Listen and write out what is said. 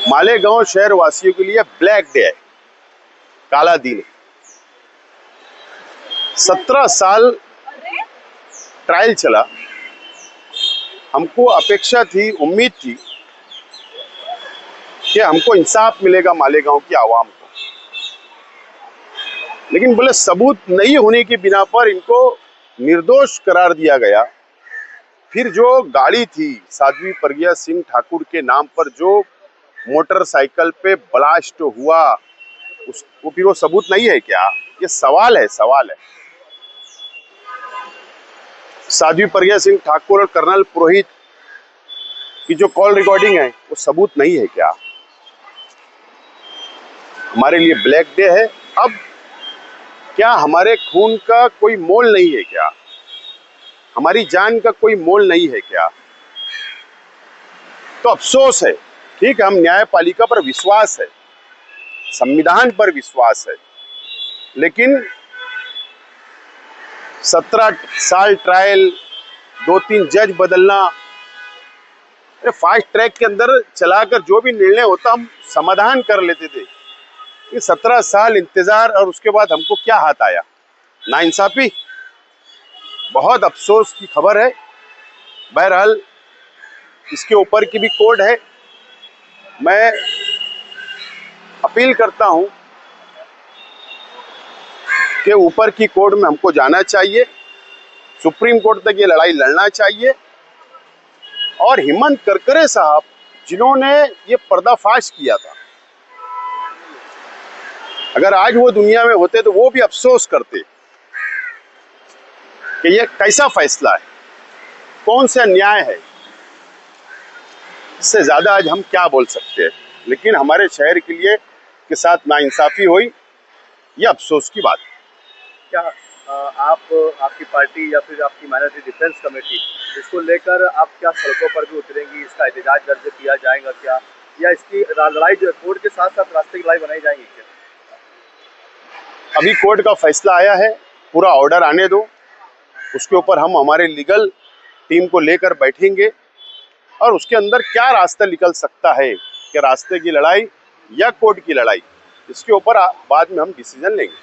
मालेगांव शहर वासियों के लिए ब्लैक डे है, काला दिन। 17 साल ट्रायल चला। हमको अपेक्षा थी, उम्मीद थी कि हमको इंसाफ मिलेगा मालेगांव की आवाम को, लेकिन बोले सबूत नहीं होने की बिना पर इनको निर्दोष करार दिया गया। फिर जो गाड़ी थी साध्वी प्रज्ञा सिंह ठाकुर के नाम पर जो मोटरसाइकिल पे ब्लास्ट हुआ, उसको फिर वो सबूत नहीं है क्या? ये सवाल है, सवाल है। साध्वी प्रज्ञा सिंह ठाकुर और कर्नल पुरोहित की जो कॉल रिकॉर्डिंग है वो सबूत नहीं है क्या? हमारे लिए ब्लैक डे है। अब क्या हमारे खून का कोई मोल नहीं है क्या? हमारी जान का कोई मोल नहीं है क्या? तो अफसोस है। ठीक है, हम न्यायपालिका पर विश्वास है, संविधान पर विश्वास है, लेकिन 17 साल ट्रायल, 2-3 जज बदलना, अरे फास्ट ट्रैक के अंदर चलाकर जो भी निर्णय होता हम समाधान कर लेते थे। ये 17 साल इंतजार और उसके बाद हमको क्या हाथ आया? नाइंसाफी। बहुत अफसोस की खबर है। बहरहाल इसके ऊपर की भी कोर्ट है। मैं अपील करता हूं कि ऊपर की कोर्ट में हमको जाना चाहिए, सुप्रीम कोर्ट तक ये लड़ाई लड़ना चाहिए। और हेमंत करकरे साहब जिन्होंने ये पर्दाफाश किया था, अगर आज वो दुनिया में होते तो वो भी अफसोस करते कि ये कैसा फैसला है, कौन सा अन्याय है। इससे ज्यादा आज हम क्या बोल सकते हैं? लेकिन हमारे शहर के लिए के साथ नाइंसाफी हुई, ये अफसोस की बात है। क्या आप, आपकी पार्टी या फिर आपकी माइनॉरिटी डिफेंस कमेटी, इसको लेकर आप क्या सड़कों पर भी उतरेंगी? इसका एहतजाज दर्ज किया जाएगा क्या, या इसकी लड़ाई जो है कोर्ट के साथ साथ रास्ते की लड़ाई बनाई जाएगी क्या? अभी कोर्ट का फैसला आया है, पूरा ऑर्डर आने दो, उसके ऊपर हम हमारे लीगल टीम को लेकर बैठेंगे और उसके अंदर क्या रास्ता निकल सकता है, कि रास्ते की लड़ाई या कोर्ट की लड़ाई, इसके ऊपर बाद में हम डिसीजन लेंगे।